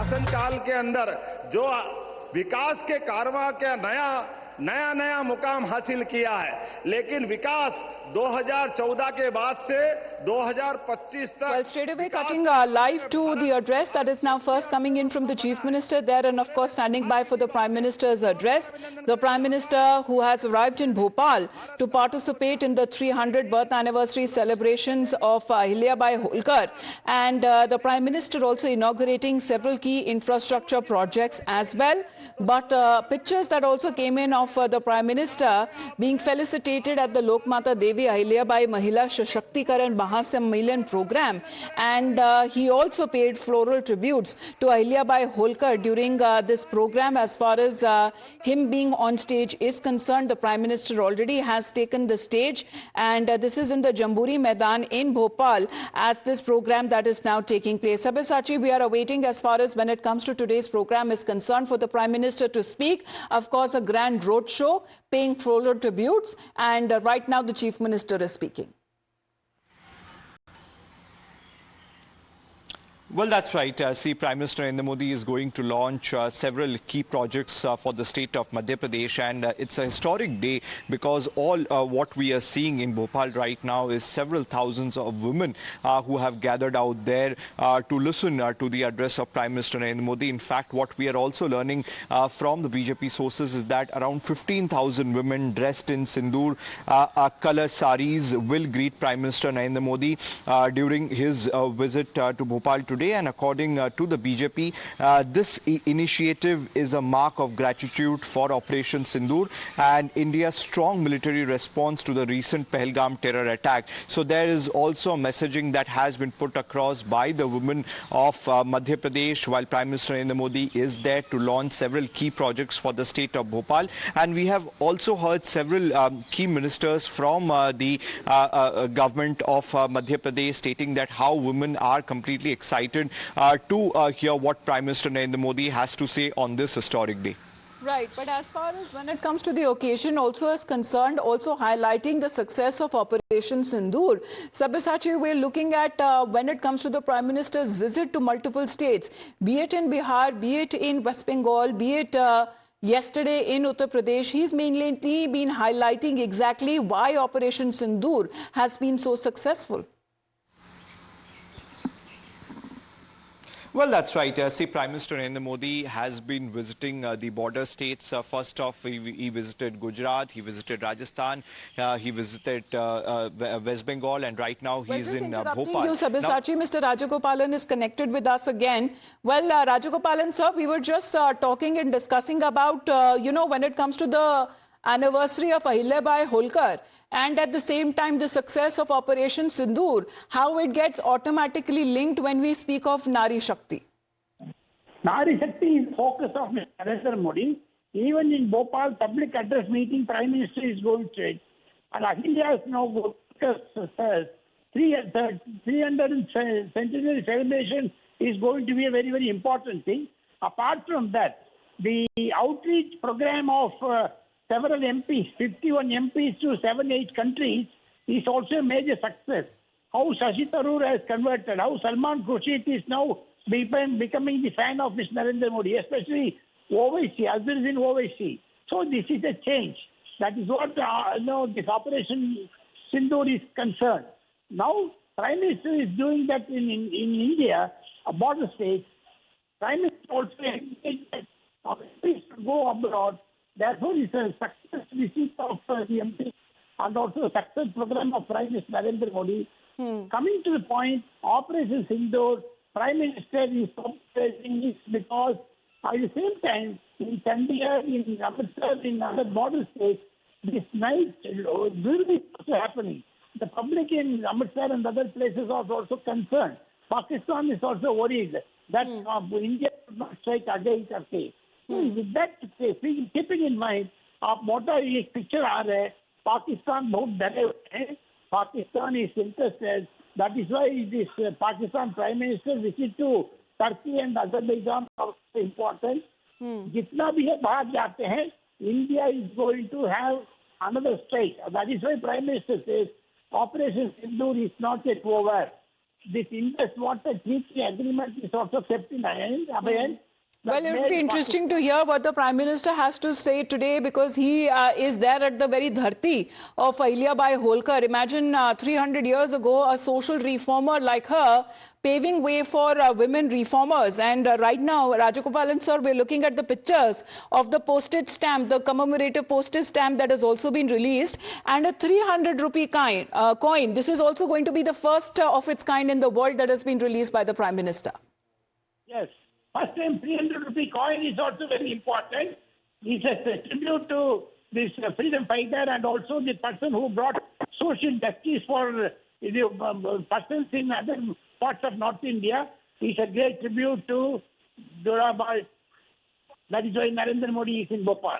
शासनकाल के अंदर जो विकास के कारवां का नया मुकाम हासिल किया है, लेकिन विकास 2014 के बाद से 2025 तक. Well, straight away cutting live to the address that is now first coming in from the Chief Minister there, and of course standing by for the Prime Minister's address. The Prime Minister who has arrived in Bhopal to participate in the 300th birth anniversary celebrations of Ahilyabai Holkar, and the Prime Minister also inaugurating several key infrastructure projects as well. But pictures that also came in of the Prime Minister being felicitated at the Lokmata Devi Ahilyabai Mahila Sashактikaran Mahasammelan program, and he also paid floral tributes to Ahilyabai Holkar during this program. As far as him being on stage is concerned, the Prime Minister already has taken the stage, and this is in the Jamburi Maidan in Bhopal as this program that is now taking place. Sabyasachi, we are awaiting as far as when it comes to today's program is concerned for the Prime Minister to speak. Of course, a grand road show paying floral tributes, and right now the Chief Minister is speaking. Well, that's right. See, Prime Minister Narendra Modi is going to launch several key projects for the state of Madhya Pradesh, and it's a historic day because all what we are seeing in Bhopal right now is several thousands of women who have gathered out there to listen to the address of Prime Minister Narendra Modi. In fact, what we are also learning from the BJP sources is that around 15,000 women dressed in sindoor color saris will greet Prime Minister Narendra Modi during his visit to Bhopal today. And according to the BJP, this initiative is a mark of gratitude for Operation Sindoor and India's strong military response to the recent Pahalgam terror attack. So there is also a messaging that has been put across by the women of Madhya Pradesh while Prime Minister Narendra Modi is there to launch several key projects for the state of Bhopal. And we have also heard several key ministers from the government of Madhya Pradesh stating that how women are completely excited to hear what Prime Minister Narendra Modi has to say on this historic day. Right, but as far as when it comes to the occasion also is concerned, also highlighting the success of Operation Sindoor. Sabyasachi, we're looking at when it comes to the Prime Minister's visit to multiple states, be it in Bihar, be it in West Bengal, be it yesterday in Uttar Pradesh, he's mainly been highlighting exactly why Operation Sindoor has been so successful. Well, that's right. See, Prime Minister Narendra Modi has been visiting the border states. First off, he visited Gujarat, he visited Rajasthan, he visited West Bengal, and right now he's in Bhopal. You, Sabyasachi, Mr. Rajagopalan is connected with us again. Well, Rajagopalan, sir, we were just talking and discussing about, when it comes to the anniversary of Ahilyabai Holkar, and at the same time the success of Operation Sindoor, how it gets automatically linked when we speak of Nari Shakti. Nari Shakti is focus of Mr. Narendra Modi. Even in Bhopal public address meeting, Prime Minister is going to it. And Ahilya is now 300th centenary celebration is going to be a very, very important thing. Apart from that, the outreach program of several MPs, 51 MPs to 7-8 countries is also a major success. How Shashi Tharoor has converted, how Salman Khurshid is now becoming the fan of Mr. Narendra Modi, especially OIC, others in OIC. So this is a change. That is what this Operation Sindoor is concerned. Now, Prime Minister is doing that in India, a border state. Prime Minister also engaged to go abroad. Therefore, it's a success visit of the MP and also a success program of Prime Minister Narendra Modi. Coming to the point, Operation Sindoor, Prime Minister is praising this because at the same time, in Chandigarh, in Amritsar, in other border states, this night will be also happening. The public in Amritsar and other places are also concerned. Pakistan is also worried that India should not strike against Turkey. With that, keeping in mind, आप मोटा ये picture आ रहा है, पाकिस्तान बहुत डरे हुए हैं, Pakistan is interested. That is why this Pakistan Prime Minister visit to Turkey and Azerbaijan are also important. जितना भी है बाहर जाते हैं, India is going to have another strike. That is why Prime Minister says Operation Sindoor is not yet over. this Indus Water Treaty Agreement is also kept in abeyance. Well, it would be interesting to hear what the Prime Minister has to say today, because he is there at the very dharti of Ahilyabai Holkar. Imagine 300 years ago, a social reformer like her paving way for women reformers. And right now, Rajagopalan sir, we're looking at the pictures of the postage stamp, the commemorative postage stamp that has also been released, and a 300 rupee coin. This is also going to be the first of its kind in the world that has been released by the Prime Minister. Yes. First time 300 rupee coin is also very important. It's a tribute to this freedom fighter and also the person who brought social justice for the persons in other parts of North India. It's a great tribute to Dorabai. That is why Narendra Modi is in Bhopal.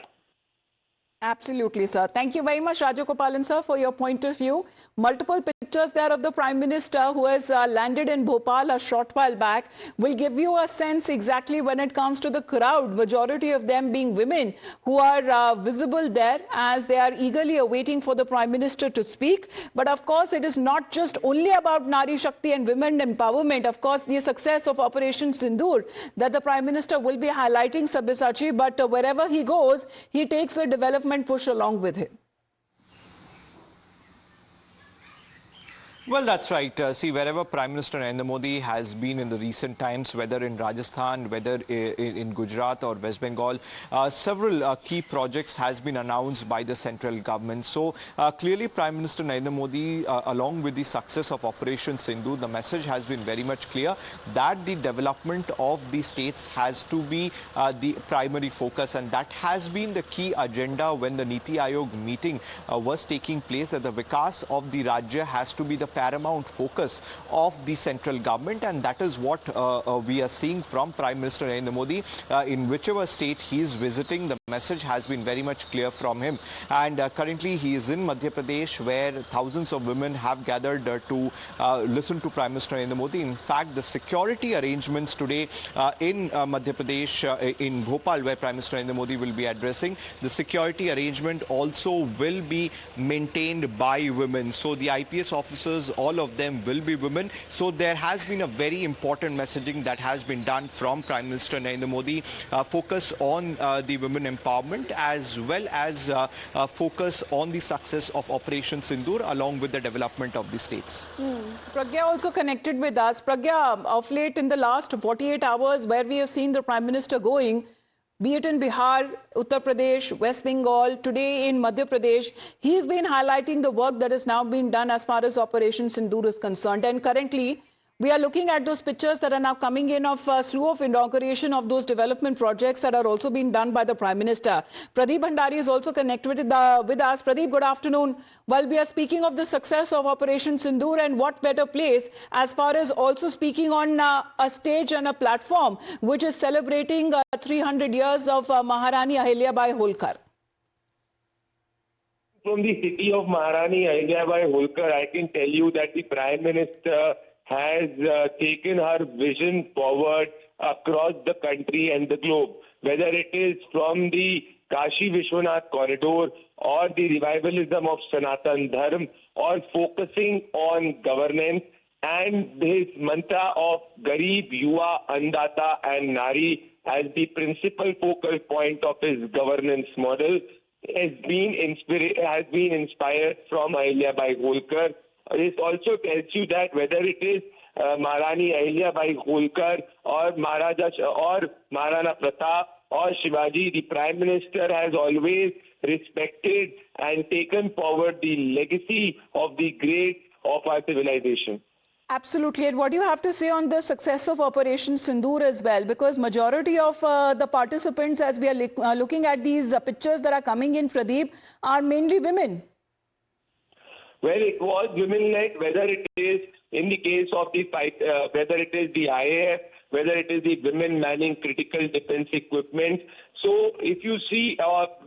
Absolutely, sir. Thank you very much, Rajagopalan sir, for your point of view. Multiple pictures there of the Prime Minister who has landed in Bhopal a short while back will give you a sense exactly when it comes to the crowd, majority of them being women who are visible there as they are eagerly awaiting for the Prime Minister to speak. But of course, it is not just only about Nari Shakti and women empowerment. Of course, the success of Operation Sindoor that the Prime Minister will be highlighting, Sabyasachi, but wherever he goes, he takes the development push along with him. Well, that's right. See, wherever Prime Minister Narendra Modi has been in the recent times, whether in Rajasthan, whether in Gujarat or West Bengal, several key projects has been announced by the central government. So clearly, Prime Minister Narendra Modi, along with the success of Operation Sindoor, the message has been very much clear that the development of the states has to be the primary focus, and that has been the key agenda when the Niti Aayog meeting was taking place, that the Vikas of the Rajya has to be the paramount focus of the central government, and that is what we are seeing from Prime Minister Narendra Modi. In whichever state he is visiting, the message has been very much clear from him. And currently he is in Madhya Pradesh, where thousands of women have gathered to listen to Prime Minister Narendra Modi. In fact, the security arrangements today in Madhya Pradesh, in Bhopal, where Prime Minister Narendra Modi will be addressing, the security arrangement also will be maintained by women. So the IPS officers, all of them will be women. So there has been a very important messaging that has been done from Prime Minister Narendra Modi, focus on the women empowerment as well as focus on the success of Operation Sindoor along with the development of the states. Pragya also connected with us. Pragya, of late in the last 48 hours, where we have seen the Prime Minister going, be it in Bihar, Uttar Pradesh, West Bengal, today in Madhya Pradesh, he has been highlighting the work that has now been done as far as Operation Sindoor is concerned. And currently, we are looking at those pictures that are now coming in of a slew of inauguration of those development projects that are also being done by the Prime Minister. Pradeep Bhandari is also connected with us. Pradeep, good afternoon. While we are speaking of the success of Operation Sindoor, and what better place as far as also speaking on a stage and a platform which is celebrating 300 years of Maharani Ahilyabai Holkar. From the city of Maharani Ahilyabai Holkar, I can tell you that the Prime Minister has taken her vision forward across the country and the globe, whether it is from the Kashi Vishwanath corridor or the revivalism of Sanatan Dharma, or focusing on governance, and his mantra of Garib, Yuva, Andata and Nari as the principal focal point of his governance model has been inspired from Ahilyabai Holkar. This also tells you that whether it is Maharani Ahilyabai Holkar or Maharana Pratap or Shivaji, the Prime Minister has always respected and taken forward the legacy of the great of our civilization. Absolutely. And what do you have to say on the success of Operation Sindoor as well? Because majority of the participants, as we are looking at these pictures that are coming in, Pradeep, are mainly women. Well, it was women-led, whether it is in the case of the fight, whether it is the IAF, whether it is the women manning critical defense equipment. So if you see,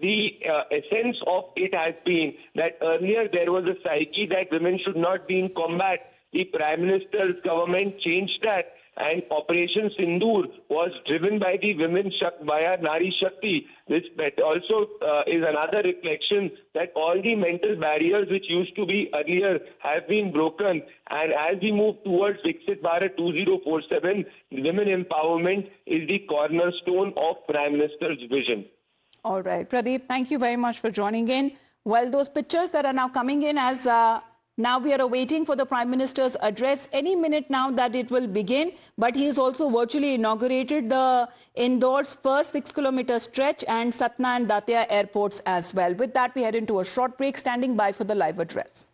the essence of it has been that earlier there was a psyche that women should not be in combat. The Prime Minister's government changed that, and Operation Sindoor was driven by the women via Nari Shakti. This also is another reflection that all the mental barriers which used to be earlier have been broken, and as we move towards Viksit Bharat 2047, women empowerment is the cornerstone of Prime Minister's vision. All right, Pradeep, thank you very much for joining in. Well, those pictures that are now coming in as now we are awaiting for the Prime Minister's address. Any minute now that it will begin, but he has also virtually inaugurated the Indore's first 6-kilometer stretch and Satna and Datia airports as well. With that, we head into a short break, standing by for the live address.